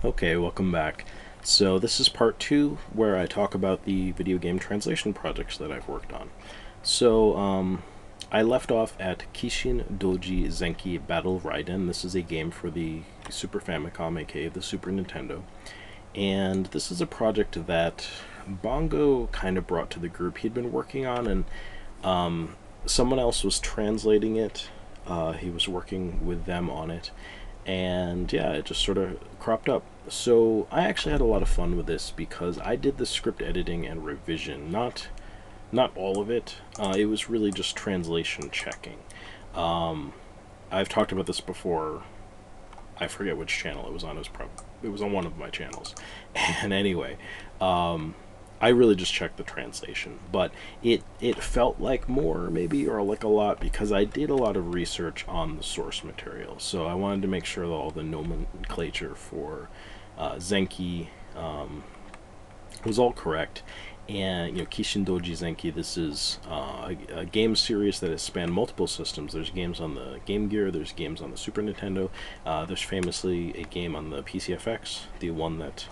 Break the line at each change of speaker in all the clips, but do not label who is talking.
Okay, welcome back. So this is part two where I talk about the video game translation projects that I've worked on. So I left off at Kishin Doji Zenki Battle Ryden. This is a game for the Super Famicom, aka the Super Nintendo. And this is a project that Bongo kind of brought to the group. He'd been working on, and someone else was translating it. He was working with them on it, and yeah, it just sort of cropped up. So I actually had a lot of fun with this because I did the script editing and revision, not all of it. It was really just translation checking. I've talked about this before. I forget which channel it was on. It was on one of my channels. And anyway, I really just checked the translation, but it felt like more maybe, or like a lot, because I did a lot of research on the source material. So I wanted to make sure that all the nomenclature for Zenki was all correct. And Kishin Doji Zenki, this is a game series that has spanned multiple systems. There's games on the Game Gear, there's games on the Super Nintendo, there's famously a game on the PCFX, the one that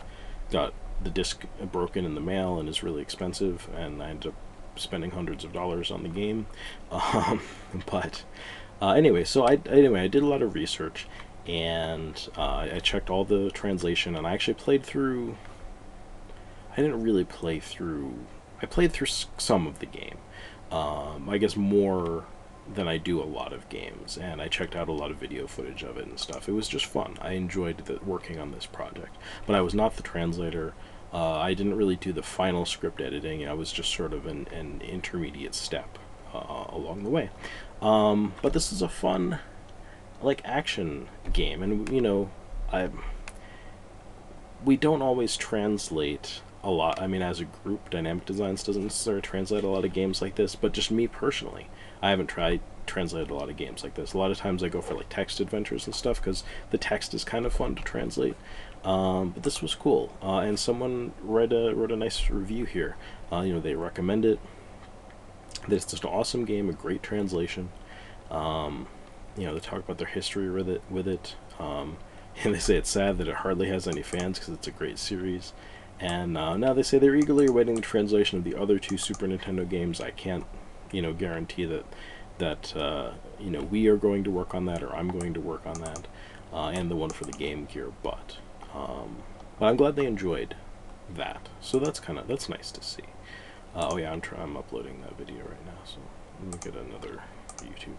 got the disc broken in the mail and is really expensive, and I ended up spending hundreds of dollars on the game. But anyway, so I did a lot of research, and I checked all the translation, and I actually played through. I didn't really play through. I played through some of the game. I guess more than I do a lot of games, and I checked out a lot of video footage of it and stuff. It was just fun. I enjoyed working on this project, but I was not the translator. I didn't really do the final script editing. I was just sort of an intermediate step along the way. But this is a fun, like, action game, and we don't always translate a lot. I mean, as a group, Dynamic Designs doesn't necessarily translate a lot of games like this, but just me personally, I haven't translated a lot of games like this. A lot of times I go for like text adventures and stuff because the text is kind of fun to translate. But this was cool, and someone wrote a nice review here. They recommend it. That it's just an awesome game, a great translation. They talk about their history with it. And they say it's sad that it hardly has any fans because it's a great series. And now they say they're eagerly awaiting the translation of the other two Super Nintendo games. I can't, guarantee that we are going to work on that, or I'm going to work on that, and the one for the Game Gear. But I'm glad they enjoyed that. So that's nice to see. Oh yeah, I'm uploading that video right now. So let me get another YouTube.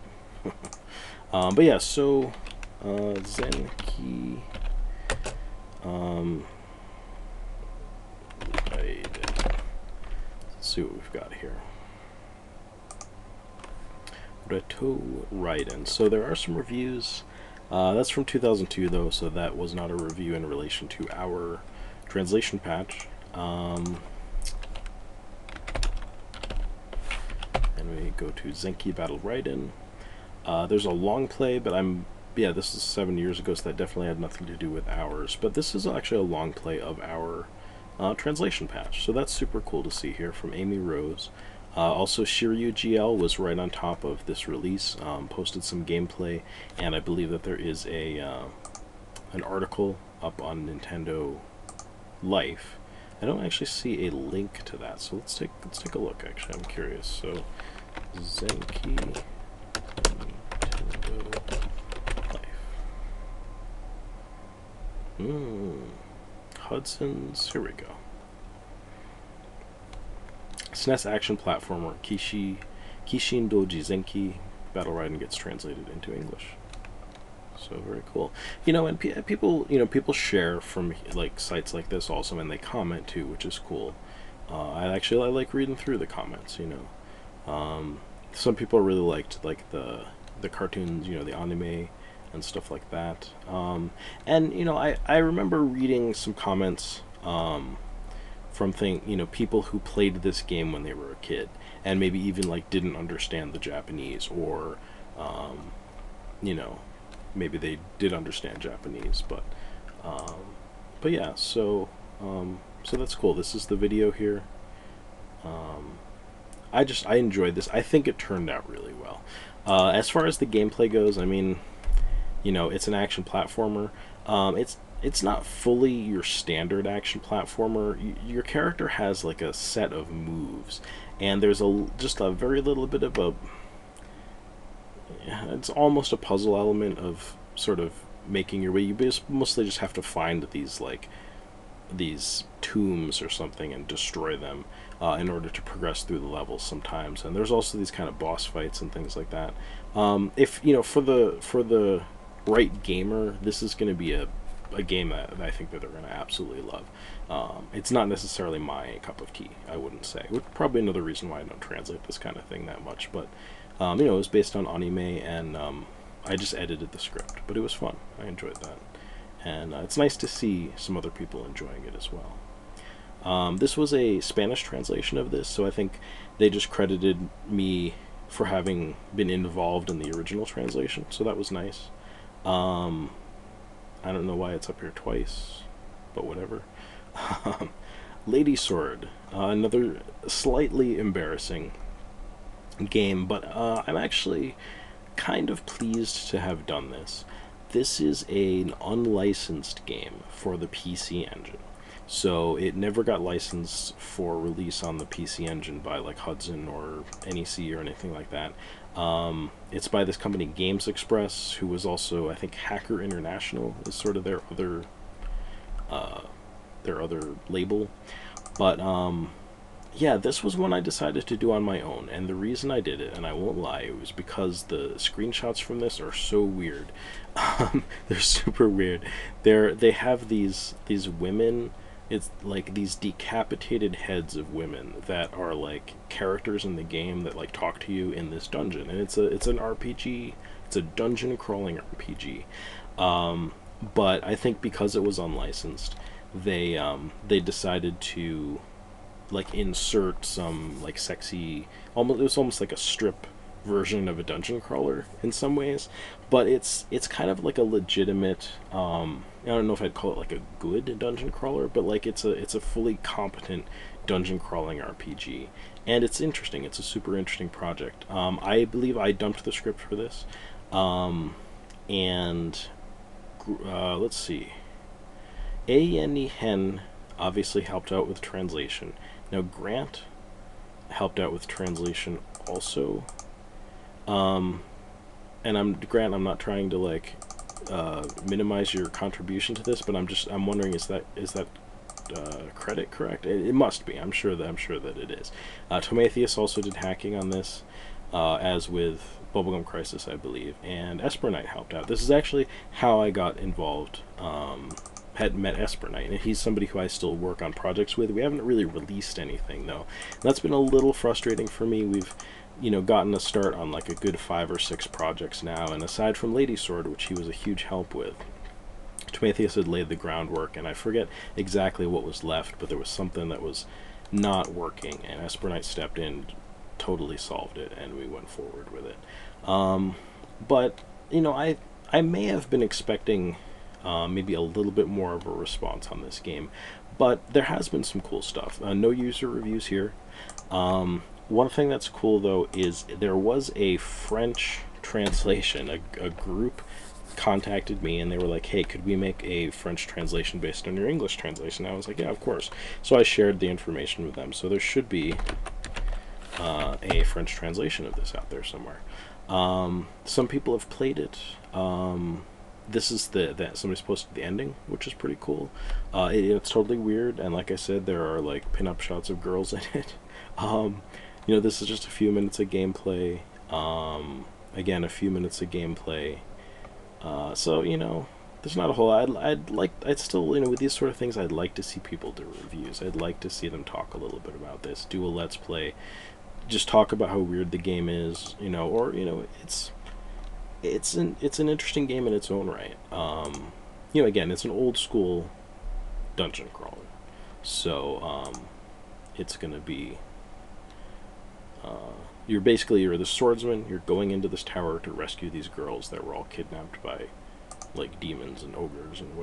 But yeah, so Zenki. Let's see what we've got here. Ryden. So there are some reviews. That's from 2002 though, so that was not a review in relation to our translation patch. And we go to Zenki Battle Ryden. There's a long play, but this is 7 years ago, so that definitely had nothing to do with ours. But this is actually a long play of our translation patch, so that's super cool to see here from Amy Rose. Also, Shiryu GL was right on top of this release, posted some gameplay, and I believe that there is an article up on Nintendo Life. I don't actually see a link to that, so let's take a look. Actually, I'm curious. So, Zenki Nintendo Life. Hudson's. Here we go. SNES action platformer Kishin Doji Zenki Battle Ryden gets translated into English. So very cool. And people share from like sites like this also, and they comment too, which is cool. I like reading through the comments. Some people really liked like the cartoons, the anime and stuff like that. And I remember reading some comments from people who played this game when they were a kid, and maybe even like didn't understand the Japanese, or maybe they did understand Japanese, but yeah. So that's cool. This is the video here. I enjoyed this. I think it turned out really well. As far as the gameplay goes, I mean, it's an action platformer. It's not fully your standard action platformer. Your character has like a set of moves, and there's just a very little bit of a, it's almost a puzzle element of sort of making your way. You mostly just have to find these tombs or something and destroy them in order to progress through the levels sometimes. And there's also these kind of boss fights and things like that. If you know, for the right gamer, this is going to be a game that I think that they're going to absolutely love. It's not necessarily my cup of tea, I wouldn't say. Which probably another reason why I don't translate this kind of thing that much. But you know, it was based on anime, and I just edited the script, but it was fun. I enjoyed that, and it's nice to see some other people enjoying it as well. This was a Spanish translation of this, so I think they just credited me for having been involved in the original translation, so that was nice. I don't know why it's up here twice, but whatever. Lady Sword, another slightly embarrassing game, but I'm actually kind of pleased to have done this. This is an unlicensed game for the PC Engine. So it never got licensed for release on the PC Engine by like Hudson or NEC or anything like that. It's by this company Games Express, who was also, I think, Hacker International is sort of their other label. But yeah, this was one I decided to do on my own, and the reason I did it, and I won't lie, it was because the screenshots from this are so weird. They're super weird. They have these women. It's like these decapitated heads of women that are like characters in the game that like talk to you in this dungeon, and it's an RPG. It's a dungeon crawling RPG. But I think because it was unlicensed, they decided to like insert some like sexy, almost, it was almost like a strip version of a dungeon crawler in some ways, but it's kind of like a legitimate, I don't know if I'd call it like a good dungeon crawler, but like it's a fully competent dungeon crawling RPG, and it's interesting. It's a super interesting project. I believe I dumped the script for this, and let's see, A.N.E. Hen obviously helped out with translation. Now Grant helped out with translation also. And Grant, I'm not trying to like minimize your contribution to this, but I'm wondering, is that credit correct? It must be. I'm sure that it is. Tomatheus also did hacking on this, as with Bubblegum Crisis, I believe, and Esper Knight helped out. This is actually how I got involved. Had met Esper Knight, and he's somebody who I still work on projects with. We haven't really released anything though. That's been a little frustrating for me. We've gotten a start on like a good 5 or 6 projects now, and aside from Lady Sword, which he was a huge help with, Tomatheus had laid the groundwork, and I forget exactly what was left, but there was something that was not working, and Esper Knight stepped in, totally solved it, and we went forward with it. But I may have been expecting maybe a little bit more of a response on this game, but there has been some cool stuff. No user reviews here. One thing that's cool though is there was a French translation. A group contacted me and they were like, hey, could we make a French translation based on your English translation? I was like, yeah, of course. So I shared the information with them, so there should be a French translation of this out there somewhere. Some people have played it. This is that somebody's posted the ending, which is pretty cool. It's totally weird, and like I said, there are like pin-up shots of girls in it. This is just a few minutes of gameplay. Again, a few minutes of gameplay. So there's not a whole. I'd still, with these sort of things, I'd like to see people do reviews. I'd like to see them talk a little bit about this, do a let's play, just talk about how weird the game is, or it's an interesting game in its own right. Again, it's an old school dungeon crawler, so it's gonna be you're the swordsman. You're going into this tower to rescue these girls that were all kidnapped by like demons and ogres and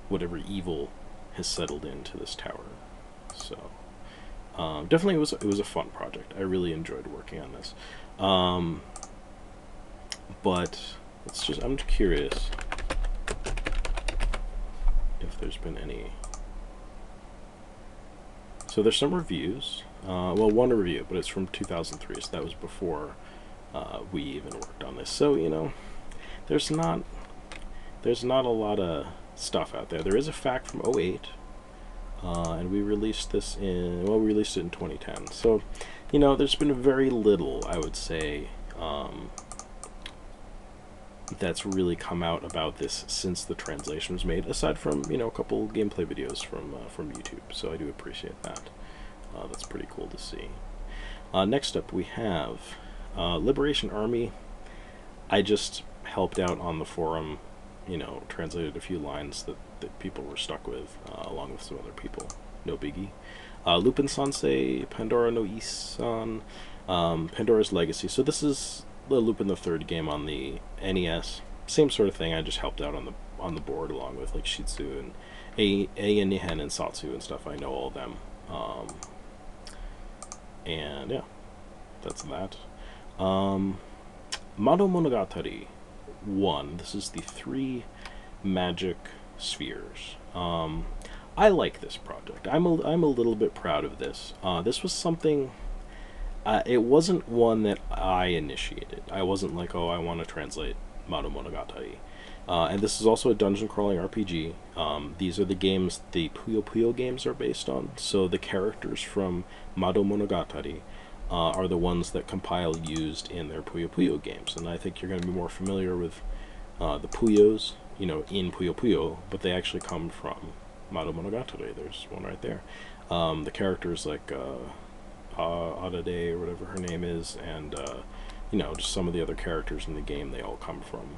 whatever evil has settled into this tower. So definitely it was a fun project. I really enjoyed working on this. But I'm just curious if there's been any. So there's some reviews. Well, one review, but it's from 2003, so that was before we even worked on this. So, you know, there's not a lot of stuff out there. There is a fact from '08, and we released this in, well, we released it in 2010. So, you know, there's been very little, I would say, that's really come out about this since the translation was made, aside from, you know, a couple gameplay videos from YouTube. So I do appreciate that. That's pretty cool to see. Next up we have Liberation Army. I just helped out on the forum, you know, translated a few lines that people were stuck with, along with some other people. No biggie. Lupin Sansei, Pandora no Isan, Pandora's Legacy. So this is the Lupin the Third game on the NES. Same sort of thing. I just helped out on the board along with like Shitsu and A and Nihen and Satsu and stuff. I know all of them. And yeah, that's that. Mado Monogatari 1. This is the 3 magic spheres. I like this project. I'm a little bit proud of this. This was something. It wasn't one that I initiated. I wasn't like, oh, I want to translate Mado Monogatari. And this is also a dungeon crawling RPG. These are the games the Puyo Puyo games are based on. So the characters from Mado Monogatari are the ones that Compile used in their Puyo Puyo games. And I think you're going to be more familiar with the Puyos, you know, in Puyo Puyo, but they actually come from Mado Monogatari. There's one right there. The characters like Adade or whatever her name is, and you know, just some of the other characters in the game, they all come from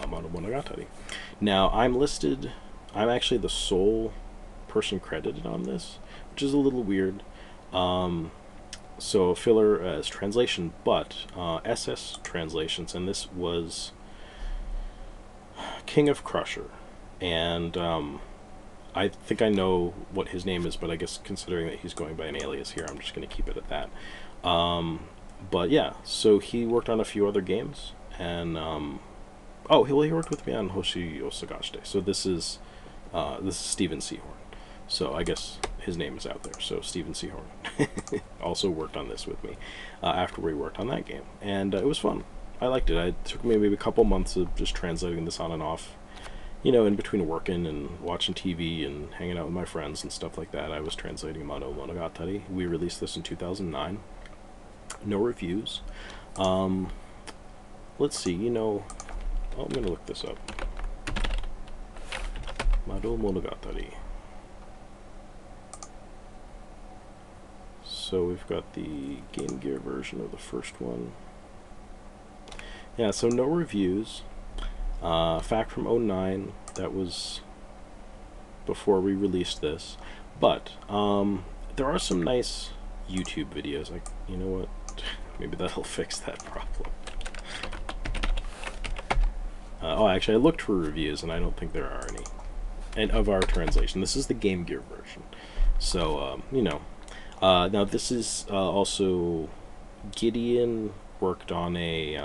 Mado Monogatari. Now I'm actually the sole person credited on this, which is a little weird. So filler as translation, but SS translations, and this was King of Crusher, and I think I know what his name is, but I guess considering that he's going by an alias here, I'm just going to keep it at that. But yeah, so he worked on a few other games, and oh, he worked with me on Hoshi Osagashite. So this is Steven Seahorn. So I guess his name is out there. So Steven Seahorn also worked on this with me after we worked on that game, and it was fun. I liked it. It took me maybe a couple months of just translating this on and off. You know, in between working and watching TV and hanging out with my friends and stuff like that, I was translating Mado Monogatari. We released this in 2009. No reviews. Let's see, you know, I'm going to look this up. Mado Monogatari. So we've got the Game Gear version of the first one. Yeah, so no reviews. Fact from '09, that was before we released this, but there are some nice YouTube videos. Like, you know what, maybe that'll fix that problem. Oh, actually I looked for reviews and I don't think there are any, and of our translation. This is the Game Gear version, so you know, now this is also Gideon worked on a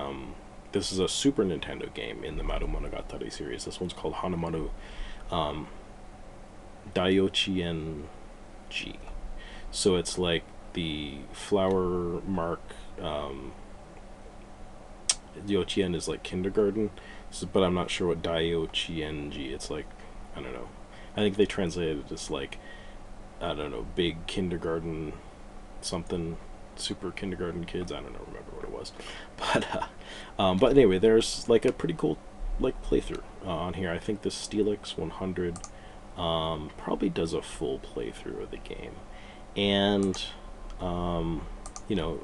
this is a Super Nintendo game in the Mado Monogatari series. This one's called Hanamaru Daiochien G. So it's like the flower mark. Yochien is like kindergarten, but I'm not sure what Daiochien G. It's like, I don't know. I think they translated it as like, I don't know, big kindergarten something. Super kindergarten kids. I don't know, remember what it was, but anyway, there's like a pretty cool like playthrough on here. I think the Steelix 100 probably does a full playthrough of the game, and you know,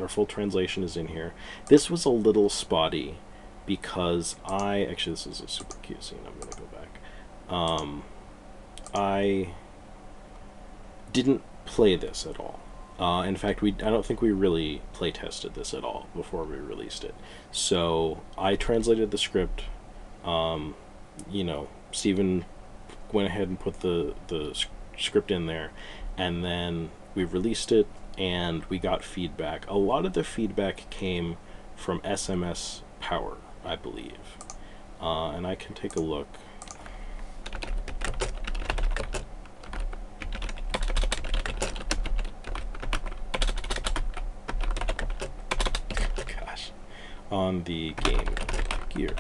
our full translation is in here. This was a little spotty because actually this is a super cute scene. I'm gonna go back. I didn't play this at all. In fact, I don't think we really play tested this at all before we released it. So I translated the script. You know, Steven went ahead and put the script in there, and then we released it, and we got feedback. A lot of the feedback came from SMS Power. I believe. And I can take a look. Gosh. On the Game Gear.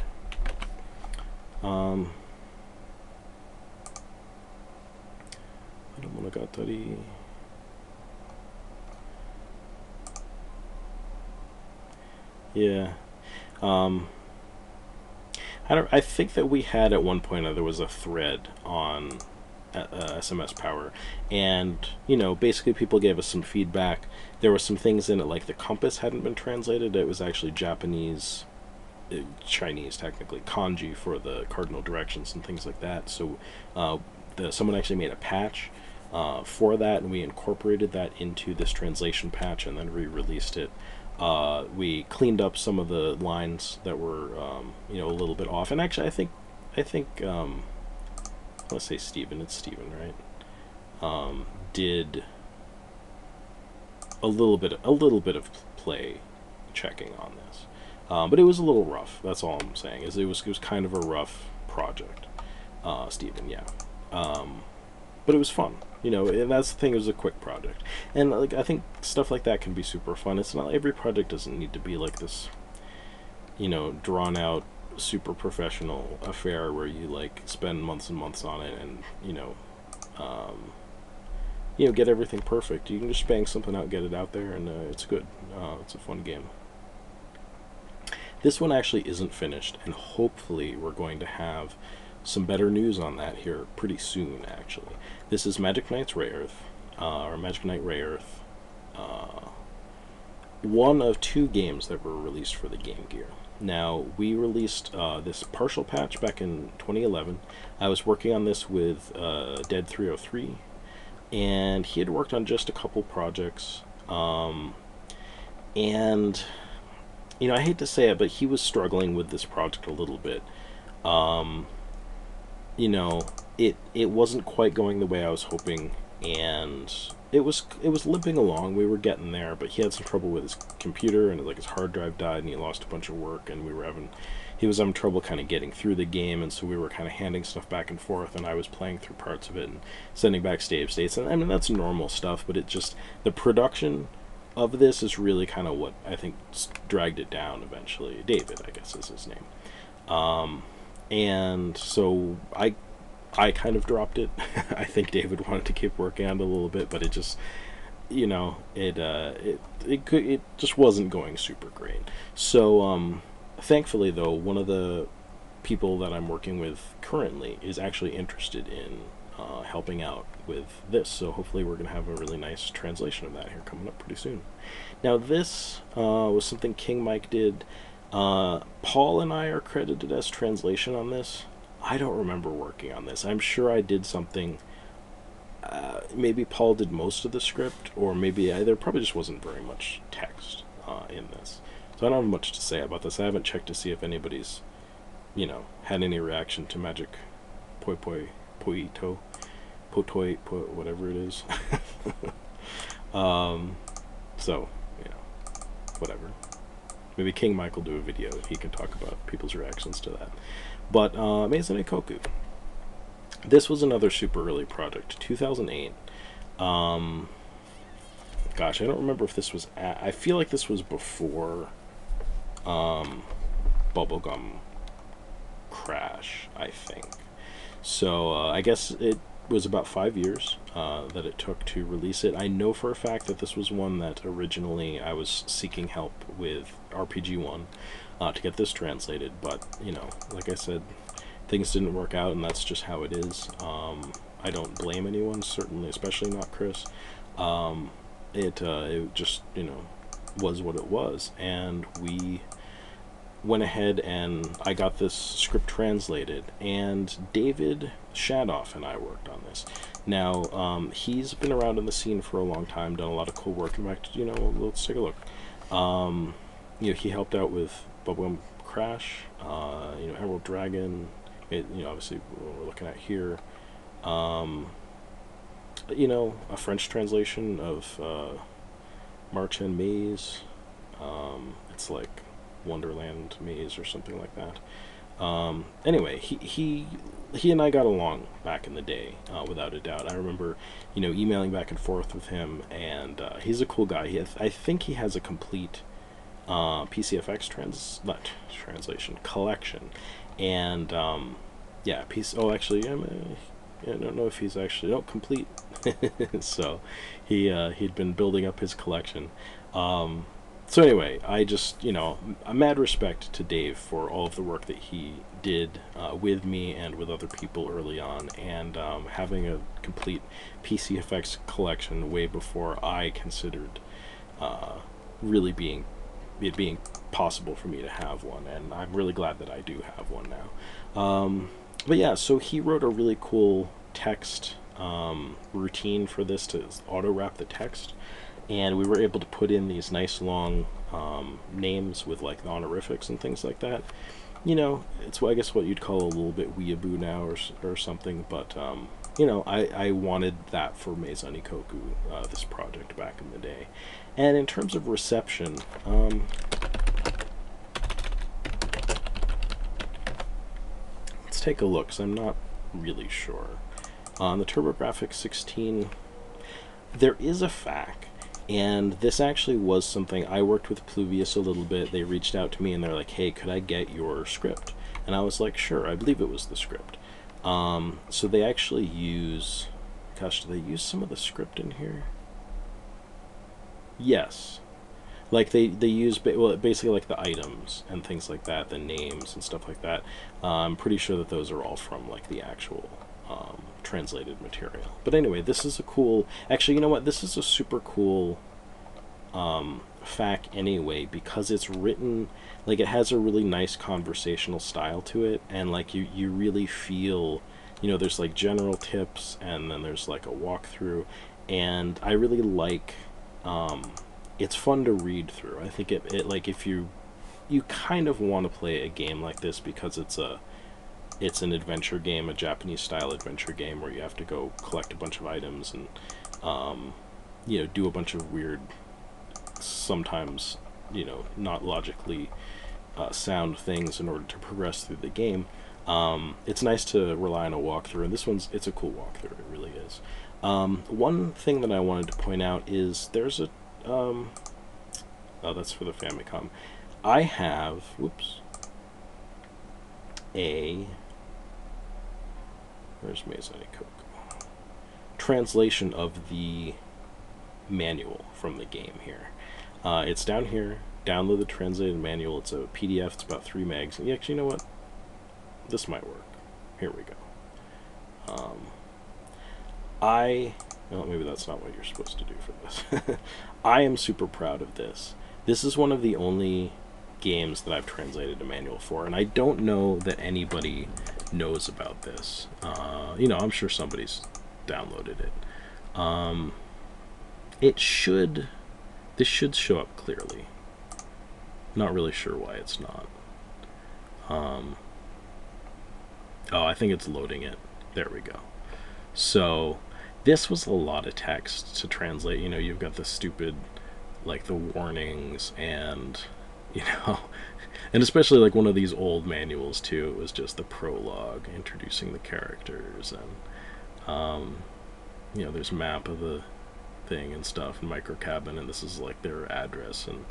Yeah. I think that we had at one point there was a thread on SMS Power, and basically people gave us some feedback. There were some things in it, like the compass hadn't been translated. It was actually Japanese, Chinese technically, kanji for the cardinal directions and things like that. So someone actually made a patch for that, and we incorporated that into this translation patch, and then re-released it. We cleaned up some of the lines that were a little bit off, and actually I think let's say Steven, it's Steven, right? Did a little bit of play checking on this, but it was a little rough. That's all I'm saying. It was kind of a rough project, Steven. Yeah, but it was fun. And that's the thing. It was a quick project, and I think stuff like that can be super fun. It's not every project doesn't need to be like this, drawn out, super professional affair where you spend months and months on it and get everything perfect. You can just bang something out, get it out there, and it's good. It's a fun game. This one actually isn't finished, and hopefully we're going to have some better news on that here pretty soon, actually. This is Magic Knight's Rayearth, or Magic Knight Rayearth, one of 2 games that were released for the Game Gear. Now, we released this partial patch back in 2011. I was working on this with Dead303, and he had worked on just a couple projects, and I hate to say it, but he was struggling with this project a little bit. It wasn't quite going the way I was hoping, and it was limping along. We were getting there, but he had some trouble with his computer, and his hard drive died, and he lost a bunch of work, and he was having trouble kind of getting through the game, and so we were kind of handing stuff back and forth, and I was playing through parts of it and sending back save states, and I mean that's normal stuff, but the production of this is really kind of what I think dragged it down eventually. David, I guess, is his name. And so I kind of dropped it. I think David wanted to keep working on it a little bit, but it just, it just wasn't going super great. So, thankfully though, one of the people that I'm working with currently is actually interested in helping out with this. So hopefully we're going to have a really nice translation of that here coming up pretty soon. Now this was something King Mike did. Paul and I are credited as translation on this. I don't remember working on this. I'm sure I did something. Maybe Paul did most of the script, or maybe there probably just wasn't very much text in this. So I don't have much to say about this. I haven't checked to see if anybody's, had any reaction to Magic Poito, whatever it is. So, whatever. Maybe King Mike will do a video. He can talk about people's reactions to that. But Maison Koku. This was another super early project, 2008. Gosh, I don't remember if this was I feel like this was before Bubblegum Crash, I think. So I guess it was about 5 years that it took to release it. I know for a fact that this was one that originally I was seeking help with RPG1 to get this translated, but like I said, things didn't work out, and that's just how it is. I don't blame anyone, certainly, especially not Chris. It just was what it was, and we went ahead and I got this script translated, and David Shadoff and I worked on this. Now, he's been around in the scene for a long time, done a lot of cool work. In fact, let's take a look. He helped out with Bubblegum Crash, Emerald Dragon, obviously what we're looking at here. A French translation of March and Maze. It's like Wonderland Maze or something like that. Anyway, he and I got along back in the day, without a doubt. I remember, emailing back and forth with him, and he's a cool guy. I think he has a complete PCFX translation collection, and yeah, actually, I don't know if he's actually complete. So he'd been building up his collection. So anyway, I just, a mad respect to Dave for all of the work that he did with me and with other people early on, and having a complete PCFX collection way before I considered really being possible for me to have one, and I'm really glad that I do have one now. But yeah, so he wrote a really cool text routine for this to auto wrap the text. And we were able to put in these nice long names with like the honorifics and things like that. It's I guess what you'd call a little bit weeaboo now or something. But I wanted that for Maison Ikkoku, this project back in the day. And in terms of reception, let's take a look, because I'm not really sure. On the TurboGrafx 16, there is a FAQ. And this actually was something, I worked with Pluvius a little bit. They reached out to me and they're like, hey, could I get your script? And I was like, sure, I believe it was the script. So they actually use, gosh, do they use some of the script in here? Yes. Like they use, basically like the items and things like that, the names and stuff like that. I'm pretty sure that those are all from like the actual translated material. But anyway, this is a cool, actually, you know what, this is a super cool FAQ anyway, because it's written, like, it has a really nice conversational style to it, and like you really feel, there's like general tips, and then there's like a walkthrough, and I really like, it's fun to read through. I think it like, if you kind of want to play a game like this, because it's an adventure game, a Japanese style adventure game, where you have to go collect a bunch of items and do a bunch of weird, sometimes not logically sound things in order to progress through the game. It's nice to rely on a walkthrough, and it's a cool walkthrough, it really is. One thing that I wanted to point out is there's a oh, that's for the Famicom. I have where's Maison Ikkoku? Translation of the manual from the game here. It's down here. Download the translated manual. It's a PDF. It's about 3 megs. And actually, you know what? This might work. Here we go. Well, maybe that's not what you're supposed to do for this. I am super proud of this. This is one of the only games that I've translated a manual for, and I don't know that anybody knows about this. I'm sure somebody's downloaded it. This should show up clearly. Not really sure why it's not. Oh, I think it's loading it. There we go. So this was a lot of text to translate. You've got the stupid, like, the warnings, and and especially like one of these old manuals too, it was just the prologue introducing the characters, and there's a map of the thing and stuff, and micro cabin, and this is like their address, and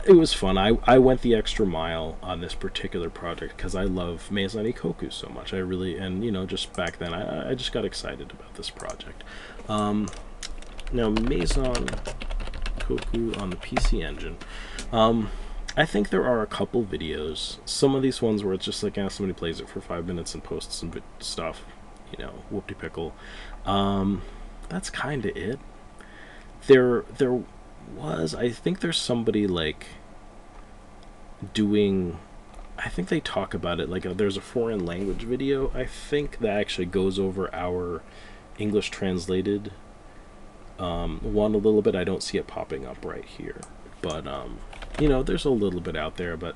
it was fun. I went the extra mile on this particular project because I love Maison Ikkoku so much. I really, and just back then I just got excited about this project. Now Maison Ikkoku on the PC Engine. I think there are a couple videos. Some of these ones where it's just like, somebody plays it for 5 minutes and posts some stuff, whoop-de-pickle. That's kind of it. There was, I think there's somebody like doing, I think they talk about it, like there's a foreign language video, I think, that actually goes over our English translated one a little bit. I don't see it popping up right here, but there's a little bit out there, but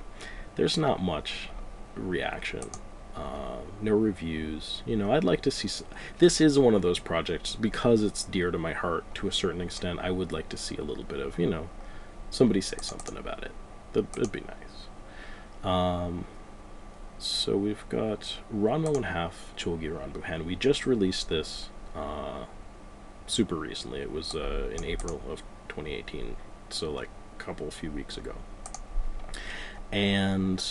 there's not much reaction, no reviews. I'd like to see this is one of those projects, because it's dear to my heart to a certain extent. I would like to see a little bit of somebody say something about it. that'd be nice. So we've got Ranma 1/2 Chogi Ranbuhan. We just released this super recently. It was in April of 2018, so like a few weeks ago. And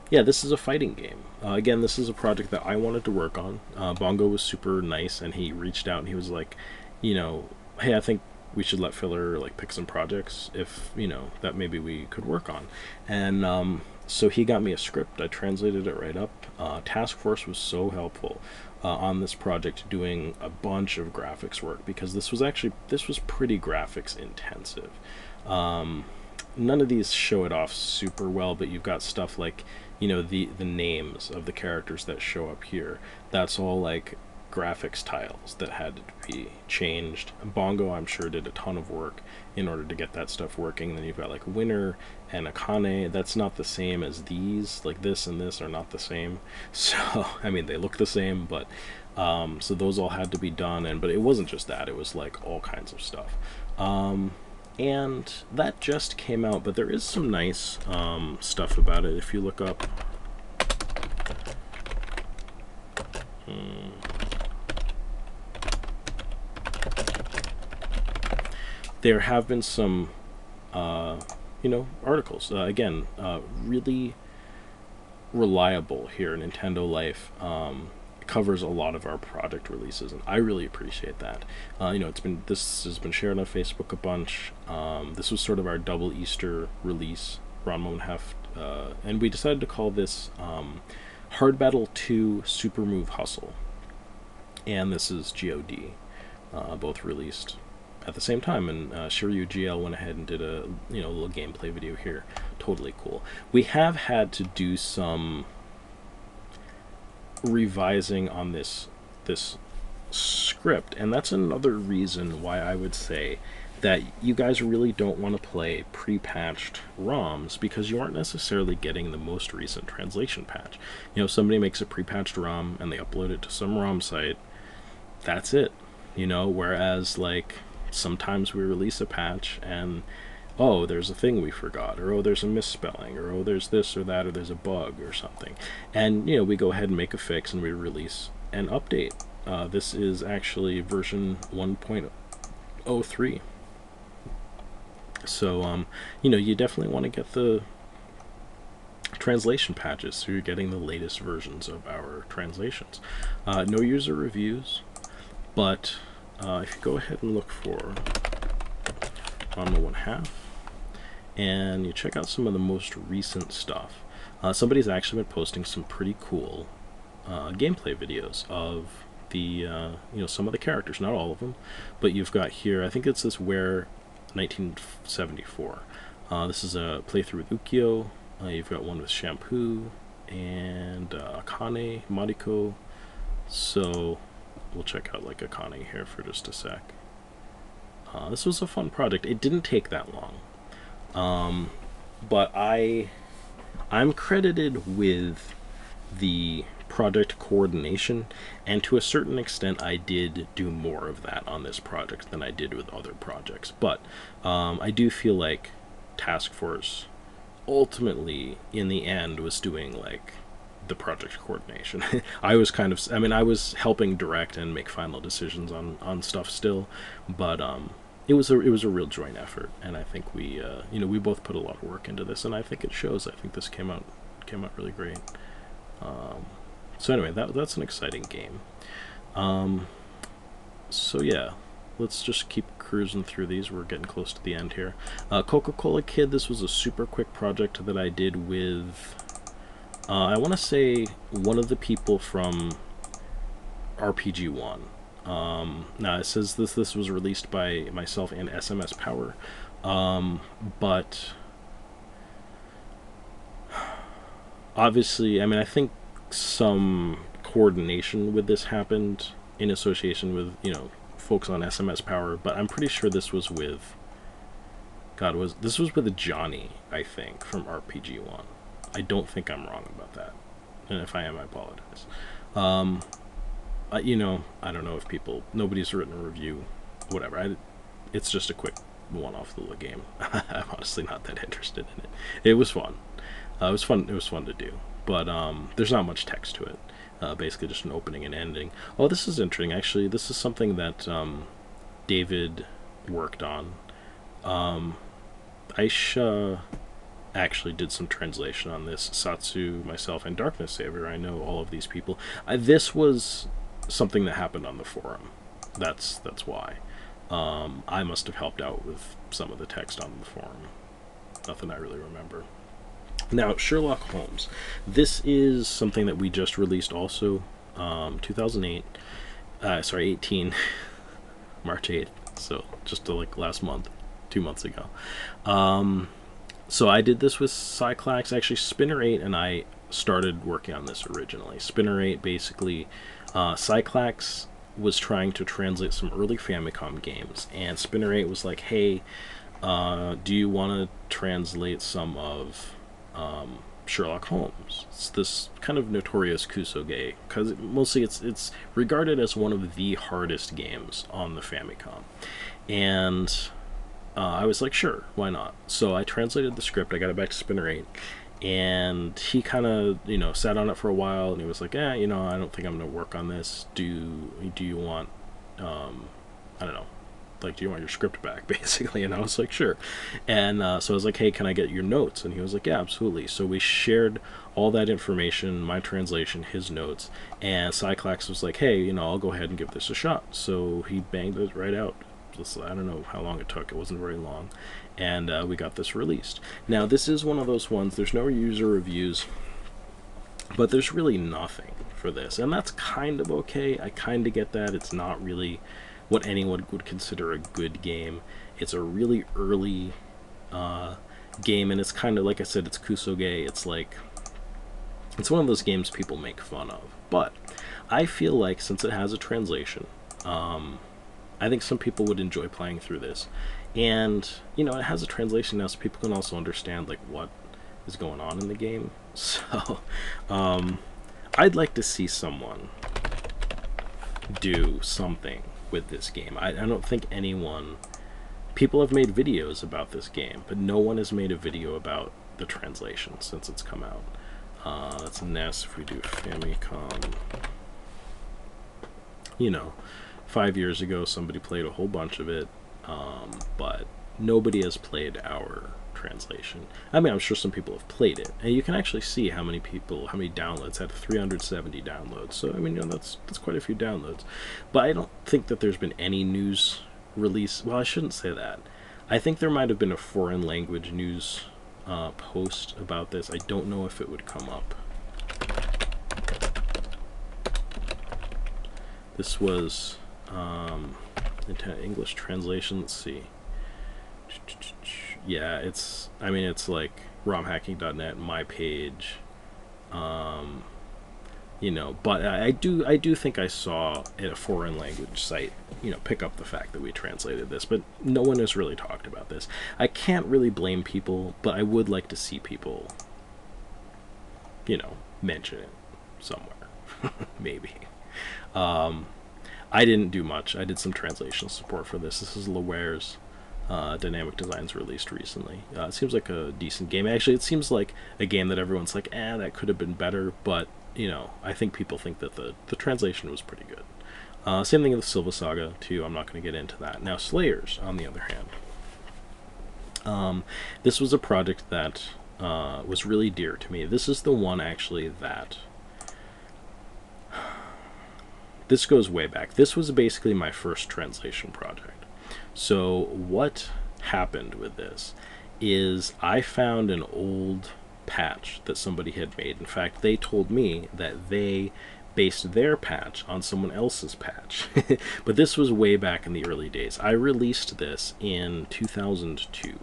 yeah, this is a fighting game. Again, this is a project that I wanted to work on. Bongo was super nice, and he reached out and he was like, you know, hey, I think we should let Filler like pick some projects if, you know, that maybe we could work on. And so he got me a script. I translated it right up. Task Force was so helpful on this project, doing a bunch of graphics work, because this was pretty graphics intensive. None of these show it off super well, but you've got stuff like, you know, the names of the characters that show up here. That's all like graphics tiles that had to be changed. Bongo, I'm sure, did a ton of work in order to get that stuff working. Then you've got like Winner and Akane. That's not the same as these. Like this and this are not the same. So I mean, they look the same, but so those all had to be done. But it wasn't just that. It was like all kinds of stuff. And that just came out, but there is some nice stuff about it. If you look up, there have been some, you know, articles. Again, really reliable here. Nintendo Life covers a lot of our product releases, and I really appreciate that. You know, this has been shared on Facebook a bunch. This was sort of our double Easter release, Ranma 1/2, and we decided to call this Hard Battle 2 Super Move Hustle, and this is GOD, both released at the same time. And Shiryu GL went ahead and did a little gameplay video here. Totally cool. We have had to do some revising on this script, and that's another reason why I would say that you guys really don't want to play pre-patched ROMs, because you aren't necessarily getting the most recent translation patch. You know, somebody makes a pre-patched ROM and they upload it to some ROM site, that's it. You know, whereas like sometimes we release a patch and oh, there's a thing we forgot, or oh, there's a misspelling, or oh, there's this or that, or there's a bug or something. And, you know, we go ahead and make a fix and we release an update. This is actually version 1.03. So, you know, you definitely want to get the translation patches so you're getting the latest versions of our translations. No user reviews, but if you go ahead and look for Ranma 1/2, and you check out some of the most recent stuff. Somebody's actually been posting some pretty cool gameplay videos of the you know, some of the characters, not all of them, but you've got here, I think it's this Where 1974. This is a playthrough with Ukyo. You've got one with Shampoo and Akane, Mariko. So we'll check out like Akane here for just a sec. This was a fun project. It didn't take that long. But I'm credited with the project coordination, and to a certain extent I did do more of that on this project than I did with other projects. But I do feel like Task Force ultimately in the end was doing like the project coordination. I was kind of, I mean, I was helping direct and make final decisions on stuff still, but it was a real joint effort, and I think we you know, we both put a lot of work into this, and I think it shows. I think this came out really great. So anyway, that's an exciting game. So yeah, let's just keep cruising through these. We're getting close to the end here. Coca-Cola Kid, this was a super quick project that I did with I want to say one of the people from RPG1. Now it says this was released by myself and SMS Power, but obviously, I mean, I think some coordination with this happened in association with, you know, folks on SMS Power, but I'm pretty sure this was with this was with Johnny, I think, from RPG1. I don't think I'm wrong about that, and if I am, I apologize. You know, I don't know if nobody's written a review, whatever. It's just a quick one-off little game. I'm honestly not that interested in it. It was fun. It was fun. It was fun to do, but there's not much text to it. Basically, just an opening and ending. Oh, this is interesting. Actually, this is something that David worked on. Aisha actually did some translation on this. Satsu, myself, and Darkness Savior. I know all of these people. This was something that happened on the forum. That's why. I must have helped out with some of the text on the forum. Nothing I really remember. Now, Sherlock Holmes. This is something that we just released also, 2008. Sorry, 18. March 8th. So just like last month, 2 months ago. So I did this with Cyclax. Actually, Spinner 8 and I started working on this originally. Spinner 8, basically, Cyclax was trying to translate some early Famicom games, and Spinner 8 was like, hey, do you want to translate some of Sherlock Holmes? It's this kind of notorious kusoge, because mostly it's regarded as one of the hardest games on the Famicom. And I was like, sure, why not? So I translated the script, I got it back to Spinner 8, and he kind of, sat on it for a while, and he was like, I don't think I'm going to work on this. Do you want, I don't know, like, do you want your script back, basically? And I was like, sure. And so I was like, hey, can I get your notes? And he was like, yeah, absolutely. So we shared all that information, my translation, his notes, and Cyclax was like, hey, I'll go ahead and give this a shot. So he banged it right out. I don't know how long it took. It wasn't very long. And we got this released. Now, this is one of those ones, there's no user reviews, but there's really nothing for this. And that's kind of okay. I kind of get that. It's not really what anyone would consider a good game. It's a really early game, and it's kind of, like I said, it's kusoge. It's like, it's one of those games people make fun of. But I feel like, since it has a translation, I think some people would enjoy playing through this. And, it has a translation now, so people can also understand, like, what is going on in the game. So, I'd like to see someone do something with this game. I don't think anyone... People have made videos about this game, but no one has made a video about the translation since it's come out. That's a NES. If we do Famicom... 5 years ago somebody played a whole bunch of it, but nobody has played our translation. I mean, I'm sure some people have played it, and you can actually see how many downloads. Had 370 downloads, so I mean, that's quite a few downloads. But I don't think that there's been any news release. Well, I shouldn't say that. I think there might have been a foreign language news post about this. I don't know if it would come up. This was into English translation. Let's see. Yeah, it's like romhacking.net, my page, but I do think I saw at a foreign language site, pick up the fact that we translated this, but no one has really talked about this. I can't really blame people, but I would like to see people, mention it somewhere, maybe. I didn't do much. I did some translation support for this. This is Laware's Dynamic Designs released recently. It seems like a decent game. Actually, it seems like a game that everyone's like, that could have been better, but, I think people think that the translation was pretty good. Same thing with Silva Saga, too. I'm not going to get into that. Now, Slayers, on the other hand. This was a project that was really dear to me. This is the one, actually, that... This goes way back. This was basically my first translation project. So what happened with this is I found an old patch that somebody had made. In fact, they told me that they based their patch on someone else's patch. But this was way back in the early days. I released this in 2002.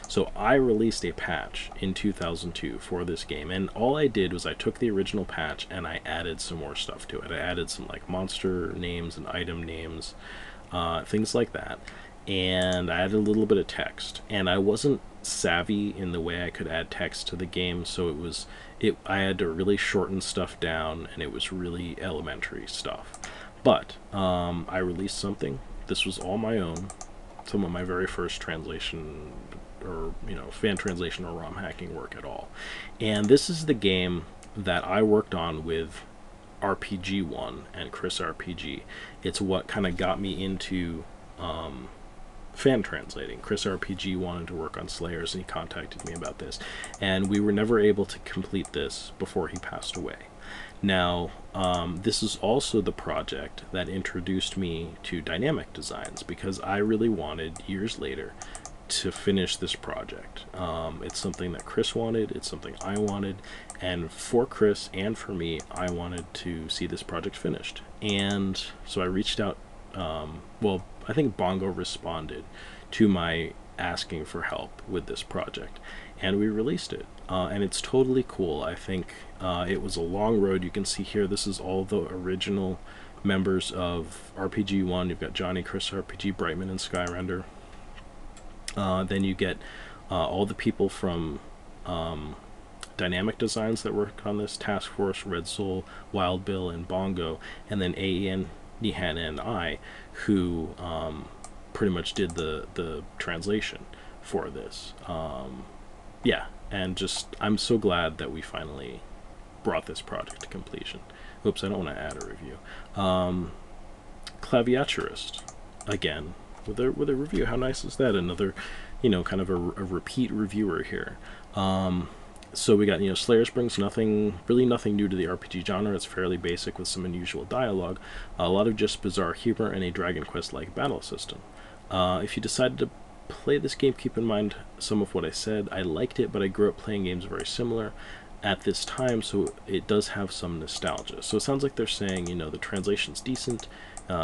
So I released a patch in 2002 for this game, and all I did was I took the original patch and I added some more stuff to it. I added some like monster names and item names, things like that, and I added a little bit of text. And I wasn't savvy in the way I could add text to the game, so I had to really shorten stuff down, and it was really elementary stuff. But I released something. This was all my own. some of my very first translation or fan translation or ROM hacking work at all. And this is the game that I worked on with RPG1 and Chris RPG. It's what kind of got me into fan translating. Chris RPG wanted to work on Slayers, and he contacted me about this, and we were never able to complete this before he passed away. Now, this is also the project that introduced me to dynamic designs, because I really wanted, years later, to finish this project. It's something that Chris wanted, it's something I wanted, and for Chris and for me, I wanted to see this project finished. And so I reached out, well, I think Bongo responded to my asking for help with this project, and we released it. And it's totally cool. I think it was a long road. You can see here, this is all the original members of RPG1. You've got Johnny, Chris RPG, Brightman, and Skyrender. Then you get all the people from Dynamic Designs that worked on this: Task Force, Red Soul, Wild Bill, and Bongo, and then AEN, Nihan, and I, who pretty much did the translation for this. Yeah, and just, I'm so glad that we finally brought this project to completion. Oops, I don't want to add a review. Claviaturist, again, with a review. How nice is that? Another, kind of a repeat reviewer here. So we got, Slayers brings really nothing new to the RPG genre. It's fairly basic with some unusual dialogue, a lot of just bizarre humor, and a Dragon Quest-like battle system. If you decided to play this game, keep in mind some of what I said. I liked it, but I grew up playing games very similar at this time, so it does have some nostalgia. So it sounds like they're saying, the translation's decent,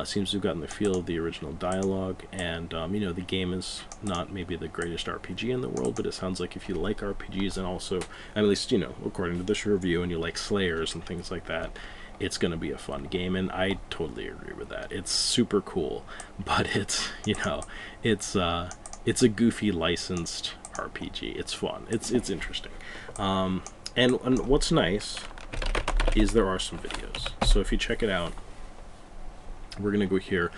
seems to have gotten the feel of the original dialogue, and the game is not maybe the greatest RPG in the world, but it sounds like if you like RPGs, and also, at least, according to this review, and you like Slayers and things like that, it's going to be a fun game. And I totally agree with that. It's super cool, but it's, it's a goofy licensed RPG. It's fun. It's interesting. And what's nice is there are some videos. So if you check it out, we're going to go here.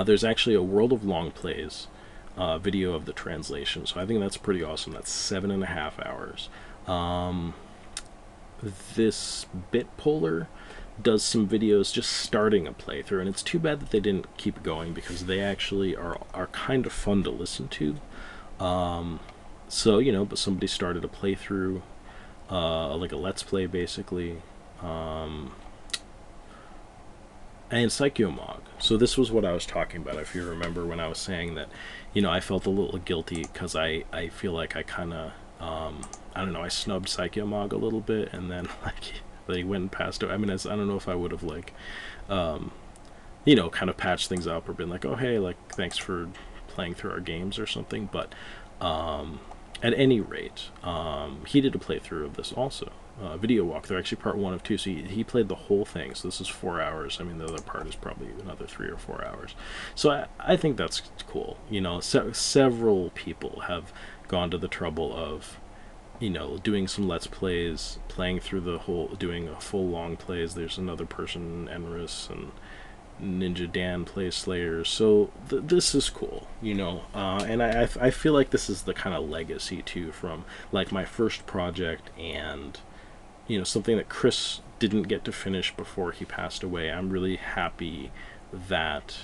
There's actually a World of Long Plays video of the translation. So I think that's pretty awesome. That's 7.5 hours. This Bitpolar does some videos just starting a playthrough, and it's too bad that they didn't keep going, because they actually are kind of fun to listen to. So, but somebody started a playthrough, like a let's play basically, and Psychomog. So this was what I was talking about, if you remember, when I was saying that, I felt a little guilty because I feel like I kind of, I don't know, I snubbed Psychomog a little bit, and then they went and passed it. I mean, I don't know if I would have kind of patched things up or been like, oh hey, thanks for playing through our games or something. But at any rate, he did a playthrough of this also, video walkthrough, actually part 1 of 2. So he played the whole thing. So this is 4 hours. I mean, the other part is probably another 3 or 4 hours. So I think that's cool. Several people have gone to the trouble of, doing some let's plays, playing through the whole, doing a full long plays. There's another person, Enris, and Ninja Dan plays Slayers. So this is cool, and I feel like this is the kind of legacy too from my first project, and something that Chris didn't get to finish before he passed away. I'm really happy that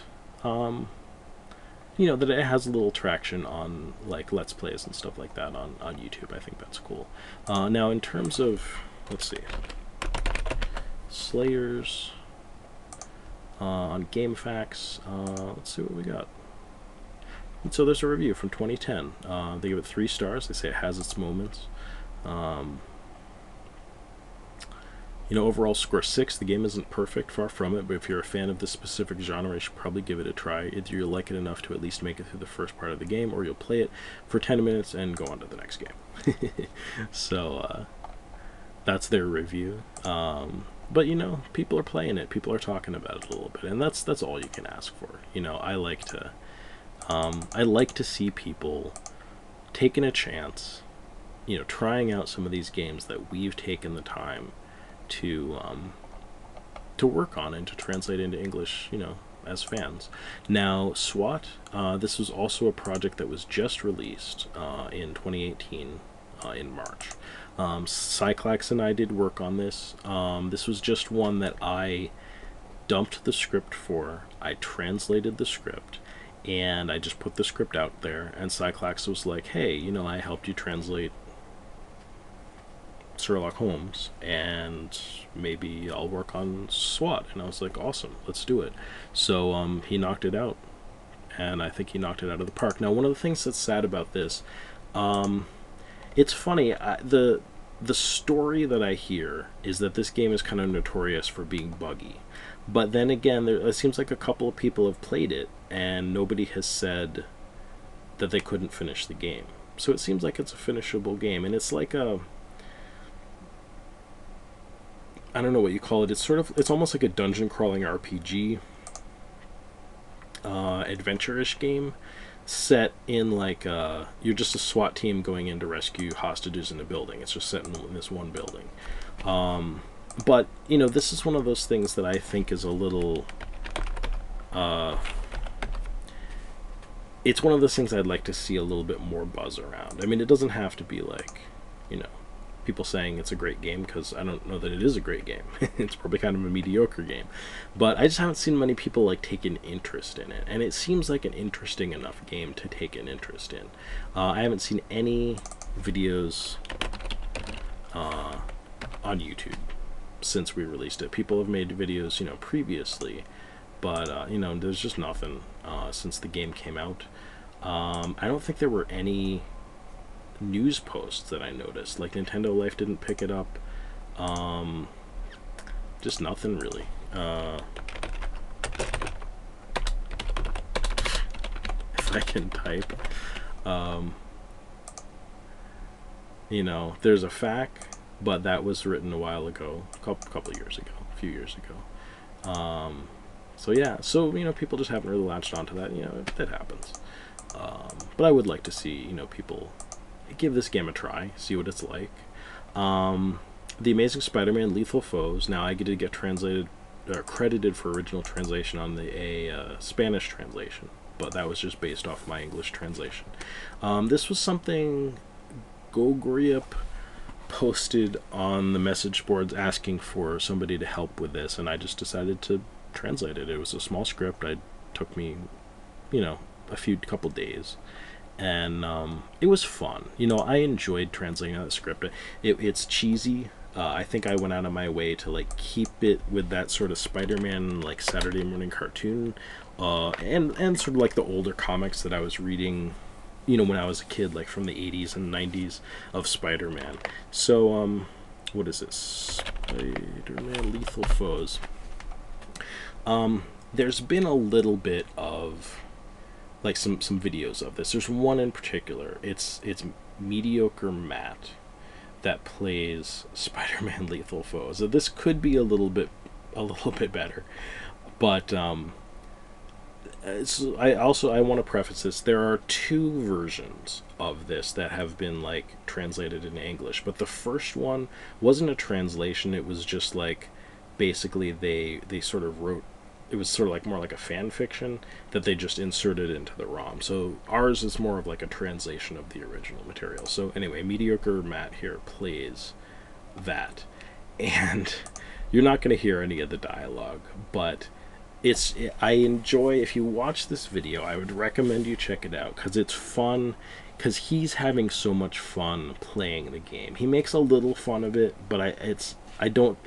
that it has a little traction on let's plays and stuff like that on YouTube. I think that's cool. Now in terms of, let's see, Slayers on GameFAQs, let's see what we got. And so there's a review from 2010. They give it 3 stars. They say it has its moments. Overall score 6. The game isn't perfect, far from it, but if you're a fan of this specific genre, you should probably give it a try. Either you'll like it enough to at least make it through the first part of the game, or you'll play it for 10 minutes and go on to the next game. So that's their review. But people are playing it, people are talking about it a little bit, and that's all you can ask for. I like to see people taking a chance, trying out some of these games that we've taken the time to work on and to translate into English, as fans. Now, SWAT, this was also a project that was just released in 2018 in March. Cyclax and I did work on this. This was just one that I dumped the script for. I translated the script, and I just put the script out there, and Cyclax was like, hey, you know, I helped you translate Sherlock Holmes, and maybe I'll work on SWAT. And I was like, awesome, let's do it. So he knocked it out, and I think he knocked it out of the park. Now, one of the things that's sad about this, it's funny, the story that I hear is that this game is kind of notorious for being buggy. But then again, it seems like a couple of people have played it, and nobody has said that they couldn't finish the game. So it seems like it's a finishable game, and it's like a, I don't know what you call it. It's almost like a dungeon crawling RPG, adventure-ish game, set in like you're just a SWAT team going in to rescue hostages in a building. It's just set in this one building. But, you know, this is one of those things that I think is a little... it's one of those things I'd like to see a little bit more buzz around. I mean, it doesn't have to be like, you know, people saying it's a great game, because I don't know that it is a great game. It's probably kind of a mediocre game. But I just haven't seen many people, like, take an interest in it. And it seems like an interesting enough game to take an interest in. I haven't seen any videos on YouTube since we released it. People have made videos, you know, previously, but you know, there's just nothing since the game came out. I don't think there were any news posts that I noticed. Like, Nintendo Life didn't pick it up. Just nothing really. If I can type, you know, there's a FAQ, but that was written a while ago, a couple years ago, a few years ago. So yeah, so, you know, people just haven't really latched onto that. You know, that happens. But I would like to see, you know, people give this game a try, see what it's like. The Amazing Spider-Man Lethal Foes. Now, I did get translated, or credited for original translation on a Spanish translation, but that was just based off my English translation. This was something Gogriup posted on the message boards asking for somebody to help with this, and I just decided to translate it. It was a small script. It took me, you know, couple days, and it was fun. You know, I enjoyed translating that script. It's cheesy. I think I went out of my way to, like, keep it with that sort of Spider-Man, like, Saturday morning cartoon, and sort of like the older comics that I was reading, you know, when I was a kid, like from the 80s and 90s of Spider-Man. So, what is this? Spider-Man Lethal Foes. There's been a little bit of, like, some videos of this. There's one in particular. It's Mediocre Matt that plays Spider-Man Lethal Foes. So this could be a little bit better, but I want to preface this. There are two versions of this that have been, like, translated into English, but the first one wasn't a translation. It was just, like, basically they sort of wrote, it was sort of like more like a fan fiction that they just inserted into the ROM. So ours is more of like a translation of the original material. So anyway, Mediocre Matt here plays that, and you're not going to hear any of the dialogue, but I enjoy, if you watch this video, I would recommend you check it out, because it's fun, because he's having so much fun playing the game. He makes a little fun of it, but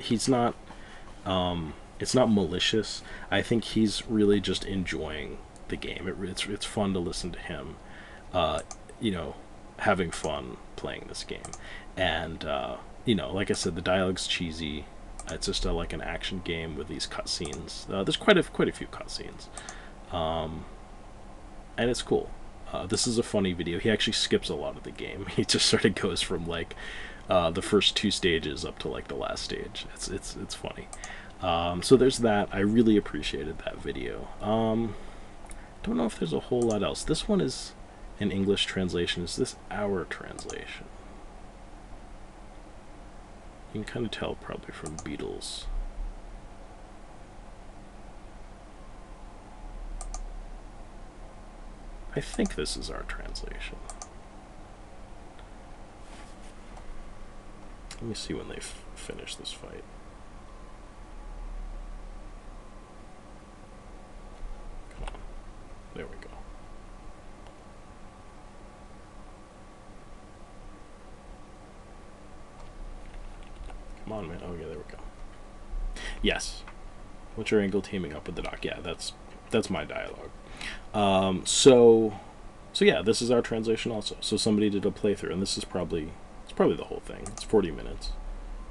he's not, it's not malicious. I think he's really just enjoying the game. It's fun to listen to him, you know, having fun playing this game. And, you know, like I said, the dialogue's cheesy. It's just like an action game with these cutscenes. There's quite a few cutscenes, and it's cool. This is a funny video. He actually skips a lot of the game. He just sort of goes from, like, the first two stages up to, like, the last stage. It's funny. So there's that. I really appreciated that video. Don't know if there's a whole lot else. This one is an English translation. Is this our translation? You can kind of tell probably from Beatles. I think this is our translation. Let me see when they finish this fight. Come on. There we go. Come on, man. Oh, yeah, there we go. Yes. What's your angle teaming up with the doc? Yeah, that's my dialogue. So yeah, this is our translation also. So somebody did a playthrough, and this is probably the whole thing. It's 40 minutes.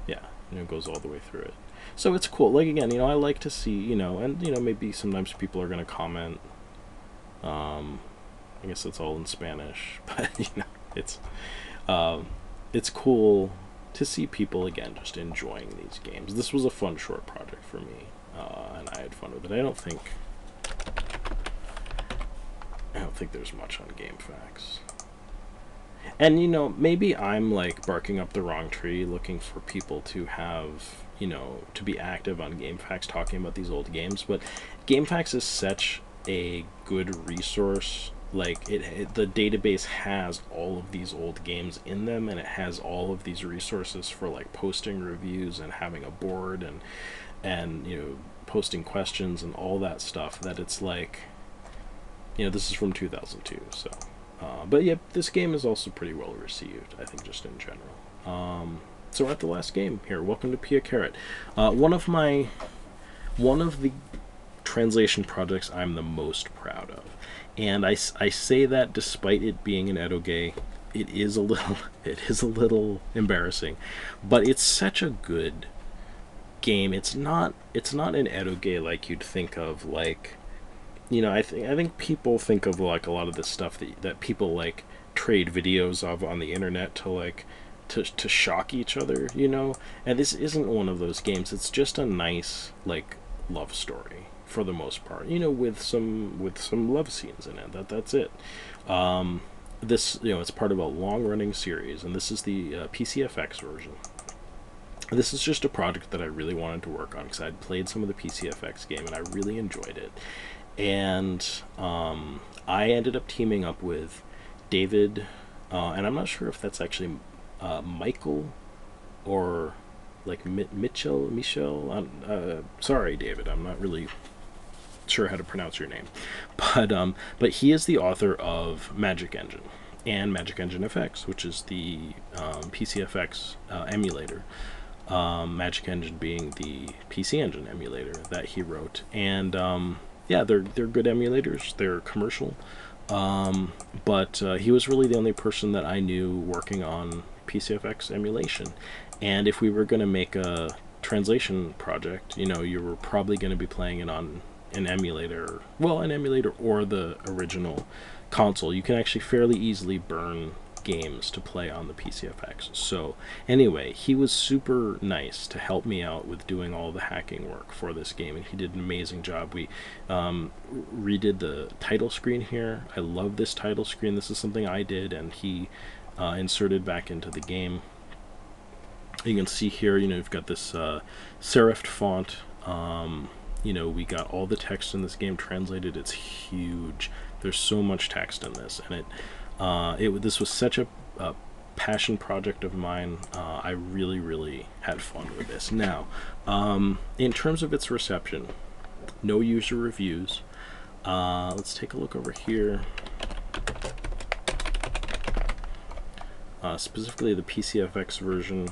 Yeah, it goes all the way through it. So it's cool. Like, again, I like to see, and maybe sometimes people are going to comment. I guess it's all in Spanish, but it's cool to see people again just enjoying these games. This was a fun short project for me, and I had fun with it. I don't think there's much on GameFAQs. And maybe I'm like barking up the wrong tree, looking for people to have to be active on GameFAQs talking about these old games. But GameFAQs is such a good resource. Like the database has all of these old games in them, and it has all of these resources for like posting reviews and having a board and posting questions and all that stuff. That it's like, this is from 2002, so. But yeah, this game is also pretty well received, I think, just in general. So we're at the last game here. Welcome to Pia Carrot. One of the translation projects I'm the most proud of. And I say that despite it being an edoge, it is a little embarrassing, but it's such a good game. It's not an edoge like you'd think of, like, I think people think of like a lot of this stuff that people like trade videos of on the internet to like to shock each other, and this isn't one of those games. It's just a nice like love story for the most part, with some love scenes in it. That's it. This it's part of a long-running series, and this is the PCFX version. This is just a project that I really wanted to work on because I'd played some of the PCFX game and I really enjoyed it. And I ended up teaming up with David, and I'm not sure if that's actually Michael or like Michel. Sorry, David, I'm not really sure how to pronounce your name, but he is the author of Magic Engine and Magic Engine FX, which is the PCFX emulator. Magic Engine being the PC Engine emulator that he wrote, and yeah, they're good emulators. They're commercial, but he was really the only person that I knew working on PCFX emulation. And if we were going to make a translation project, you were probably going to be playing it on an emulator, or the original console. You can actually fairly easily burn games to play on the PCFX. So anyway, he was super nice to help me out with doing all the hacking work for this game, and he did an amazing job. We redid the title screen here. I love this title screen. This is something I did, and he inserted back into the game. You can see here, you've got this serifed font. We got all the text in this game translated. It's huge. There's so much text in this, and this was such a passion project of mine. I really, really had fun with this. Now, in terms of its reception, no user reviews. Let's take a look over here. Specifically the PCFX version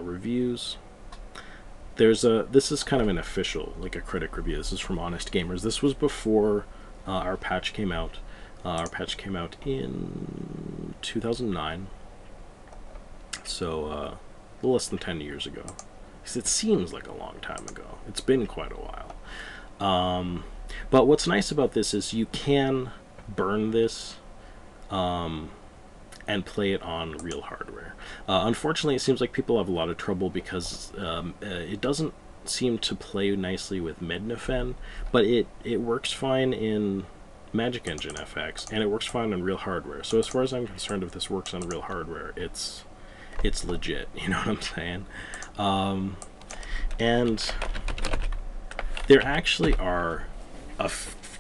reviews. This is kind of an official, like a critic review. This is from Honest Gamers. This was before our patch came out. Our patch came out in 2009, so a little less than 10 years ago. Because it seems like a long time ago. It's been quite a while. But what's nice about this is you can burn this and play it on real hardware. Unfortunately, it seems like people have a lot of trouble because it doesn't seem to play nicely with Mednafen, but it works fine in Magic Engine FX, and it works fine on real hardware. So as far as I'm concerned, if this works on real hardware, it's legit. You know what I'm saying? And there actually are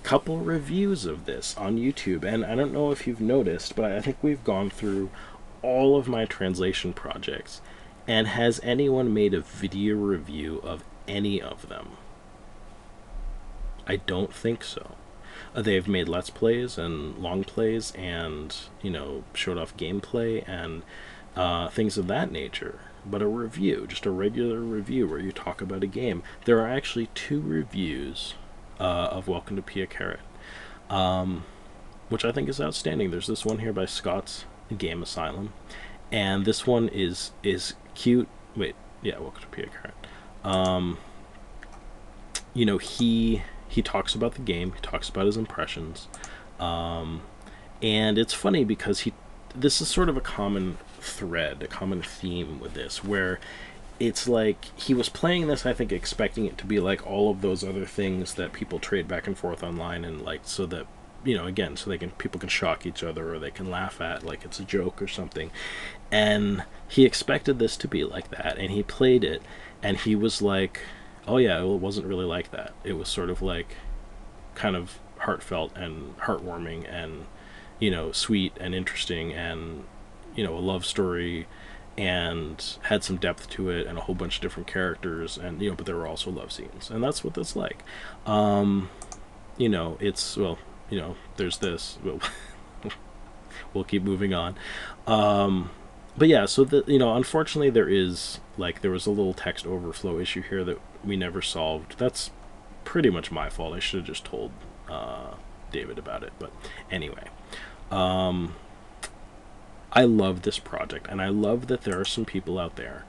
couple reviews of this on YouTube, and I don't know if you've noticed, but I think we've gone through all of my translation projects, and has anyone made a video review of any of them? I don't think so. They've made Let's Plays and long plays and, you know, showed off gameplay and things of that nature. But a review, just a regular review where you talk about a game. There are actually 2 reviews of Welcome to Pia Carrot, which I think is outstanding. There's this one here by Scott's Game Asylum, and this one is cute. Wait, yeah, Welcome to Pia Carrot. You know, he talks about the game, he talks about his impressions, and it's funny because this is sort of a common thread, a common theme with this, where it's like he was playing this, I think, expecting it to be like all of those other things that people trade back and forth online, and like, so that, you know, again, so people can shock each other, or they can laugh at, like it's a joke or something. And he expected this to be like that, and he played it, and he was like, oh yeah, well, it wasn't really like that. It was sort of like kind of heartfelt and heartwarming and, you know, sweet and interesting, and, you know, a love story, and had some depth to it, and a whole bunch of different characters, and, you know, but there were also love scenes, and that's what that's like. You know, it's, well, you know, there's this, we'll keep moving on. But yeah, so you know, unfortunately there was a little text overflow issue here that we never solved. That's pretty much my fault. I should have just told David about it. But anyway, I love this project, and I love that there are some people out there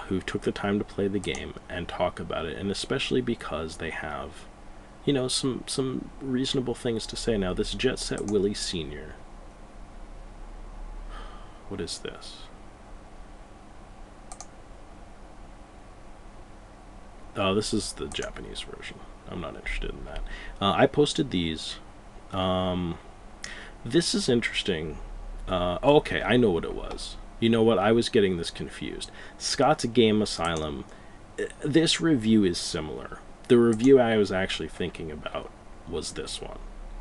who took the time to play the game and talk about it, and especially because they have, you know, some reasonable things to say. Now, this Jet Set Willie Sr., what is this? This is the Japanese version. I'm not interested in that. I posted these. This is interesting. Oh, okay, I know what it was. You know what? I was getting this confused. Scott's Game Asylum. This review is similar. The review I was actually thinking about was this one,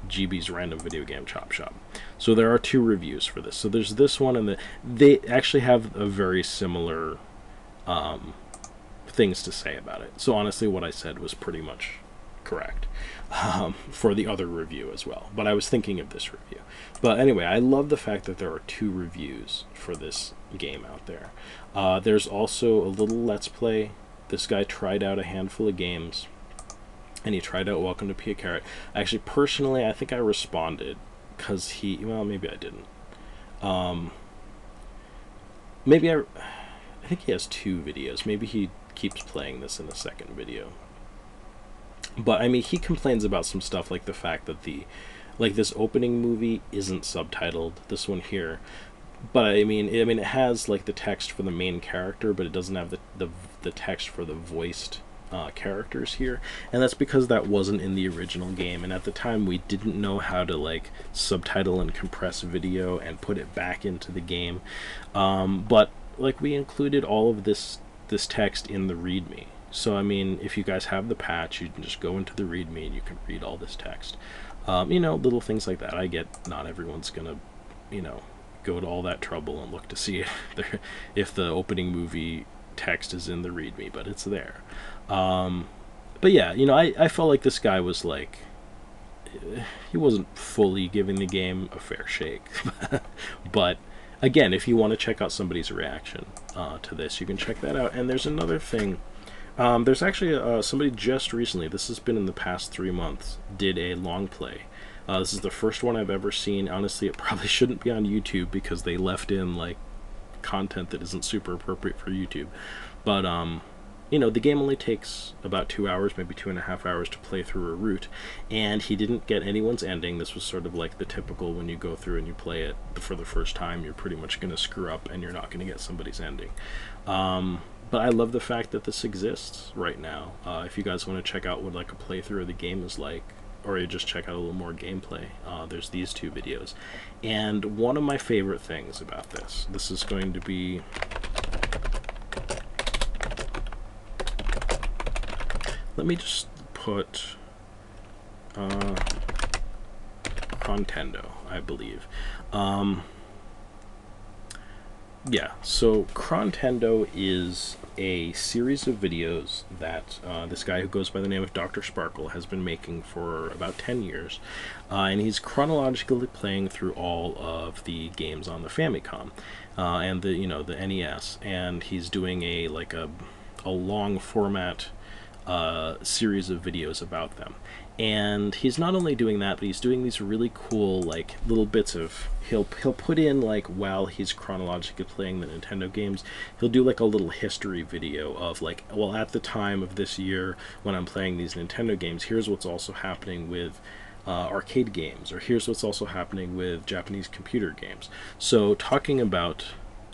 GB's Random Video Game Chop Shop. So there are 2 reviews for this. So there's this one, and they actually have a very similar things to say about it. So honestly, what I said was pretty much correct for the other review as well. But I was thinking of this review. But anyway, I love the fact that there are 2 reviews for this game out there. There's also a little Let's Play. This guy tried out a handful of games, and he tried out Welcome to Pia Carrot. Actually, personally, I think I responded because well, maybe I didn't. Maybe I think he has 2 videos. Maybe he keeps playing this in a second video. But I mean, he complains about some stuff like the fact that this opening movie isn't subtitled, this one here. But I mean it has like the text for the main character, but it doesn't have the text for the voiced characters here, and that's because that wasn't in the original game, and at the time we didn't know how to like subtitle and compress video and put it back into the game. But like, we included all of this text in the README. So I mean, if you guys have the patch, you can just go into the README and you can read all this text. You know, little things like that. I get not everyone's gonna, you know, go to all that trouble and look to see if the opening movie text is in the README, but it's there. But yeah, you know, I felt like this guy was like, he wasn't fully giving the game a fair shake. But again, if you want to check out somebody's reaction to this, you can check that out. And there's another thing. There's actually somebody just recently, this has been in the past 3 months, did a long play. This is the first one I've ever seen. Honestly, it probably shouldn't be on YouTube because they left in like content that isn't super appropriate for YouTube. But you know, the game only takes about 2 hours, maybe 2.5 hours to play through a route, and he didn't get anyone's ending. This was sort of like the typical, when you go through and you play it for the first time, you're pretty much going to screw up and you're not going to get somebody's ending. But I love the fact that this exists right now. If you guys want to check out what like a playthrough of the game is like, or you just check out a little more gameplay, there's these 2 videos. And one of my favorite things about this is going to be, let me just put, Crontendo, I believe. Yeah, so Crontendo is a series of videos that this guy who goes by the name of Dr. Sparkle has been making for about 10 years. And he's chronologically playing through all of the games on the Famicom and the the NES, and he's doing a long format series of videos about them. And he's not only doing that, but he's doing these really cool like little bits of he'll put in, like, while he's chronologically playing the Nintendo games, he'll do like a little history video of like, well, at the time of this year when I'm playing these Nintendo games, here's what's also happening with arcade games, or here's what's also happening with Japanese computer games. So talking about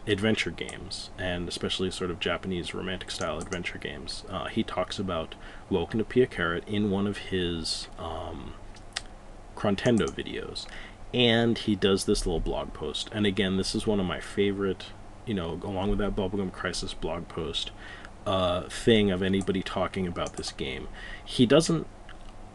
adventure games, and especially sort of Japanese romantic style adventure games, he talks about Welcome to Pia Carrot in one of his Crontendo videos, and he does this little blog post. And again, this is one of my favorite, along with that Bubblegum Crisis blog post thing of anybody talking about this game. He doesn't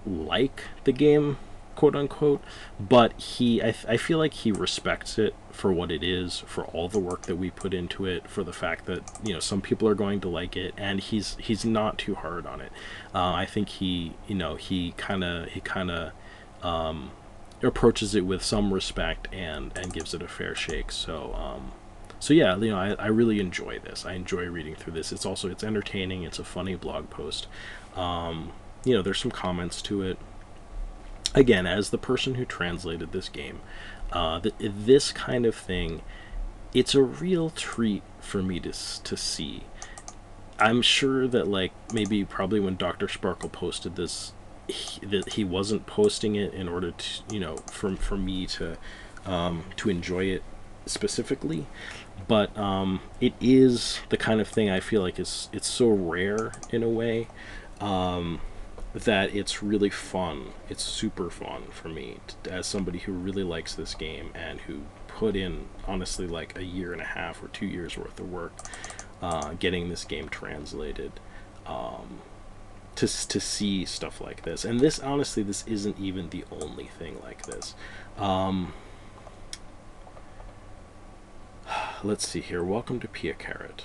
like the game, quote unquote, but I feel like he respects it for what it is, for all the work that we put into it, for the fact that some people are going to like it, and he's not too hard on it. I think he kind of approaches it with some respect and gives it a fair shake. So yeah, I really enjoy this. I enjoy reading through this. It's entertaining. It's a funny blog post. There's some comments to it. Again, as the person who translated this game, this kind of thing, it's a real treat for me to see. I'm sure that, like, probably when Dr. Sparkle posted this, he wasn't posting it in order to, for me to enjoy it specifically, but it is the kind of thing I feel like it's so rare in a way, that it's really fun. It's super fun for me as somebody who really likes this game and who put in, honestly, like 1.5 years or 2 years worth of work getting this game translated, to see stuff like this. And this, honestly, this isn't even the only thing like this. Let's see here. Welcome to Pia Carrot.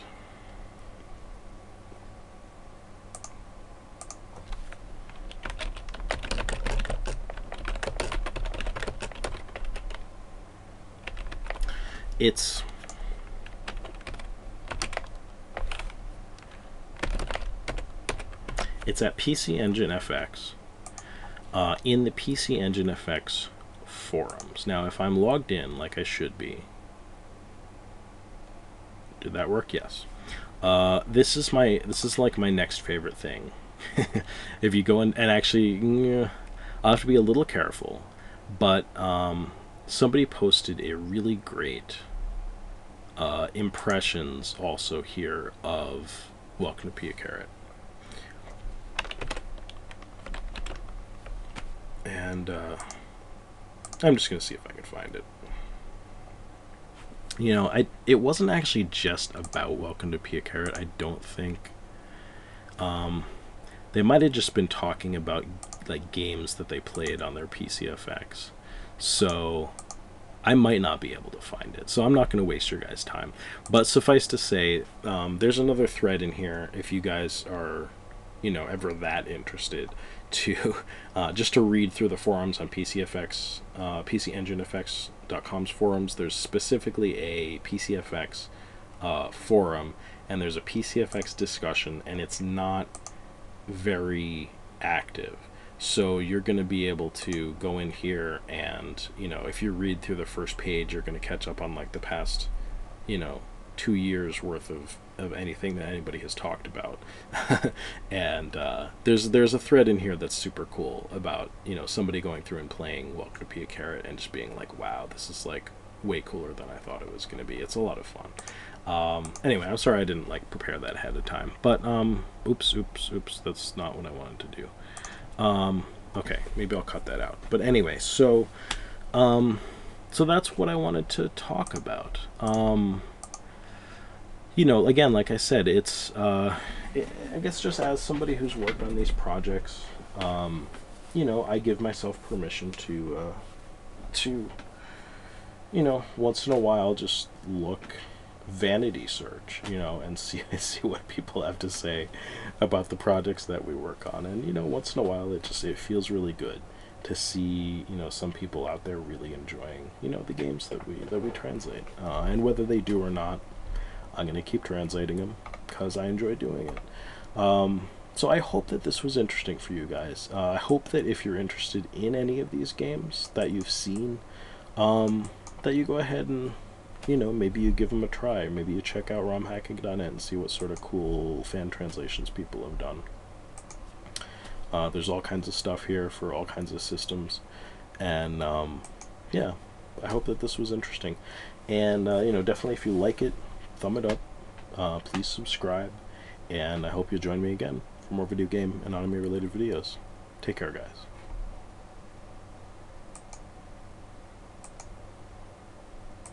It's at PC Engine FX, in the PC Engine FX forums. Now, if I'm logged in like I should be, did that work? Yes. This is like my next favorite thing. If you go in, and actually, I'll have to be a little careful, but somebody posted a really great impressions also here of Welcome to Pia Carrot. And I'm just going to see if I can find it. It wasn't actually just about Welcome to Pia Carrot, I don't think. They might have just been talking about like games that they played on their PCFX. So I might not be able to find it, so I'm not going to waste your guys' time. But suffice to say, there's another thread in here if you guys are, ever that interested to just to read through the forums on PCFX, PCEngineFX.com's forums. There's specifically a PCFX forum, and there's a PCFX discussion, and it's not very active. So you're going to be able to go in here and, if you read through the first page, you're going to catch up on like the past, 2 years worth of anything that anybody has talked about. And there's a thread in here that's super cool about, somebody going through and playing Welcome to Pia Carrot and just being like, wow, this is like way cooler than I thought it was going to be. It's a lot of fun. Anyway, I'm sorry I didn't like prepare that ahead of time, but oops, that's not what I wanted to do. Okay, maybe I'll cut that out. But anyway, so that's what I wanted to talk about. Again, like I said, it's I guess just as somebody who's worked on these projects, you know, I give myself permission to, you know, once in a while just look, vanity search, you know, and see see what people have to say about the projects that we work on. And you know, once in a while it feels really good to see, you know, some people out there really enjoying, you know, the games that we translate. And whether they do or not, I'm going to keep translating them because I enjoy doing it. So I hope that this was interesting for you guys. I hope that if you're interested in any of these games that you've seen, that you go ahead and, you know, maybe you give them a try. Maybe you check out romhacking.net and see what sort of cool fan translations people have done. There's all kinds of stuff here for all kinds of systems. And, yeah, I hope that this was interesting. And, you know, definitely if you like it, thumb it up. Please subscribe. And I hope you'll join me again for more video game and anime related videos. Take care, guys.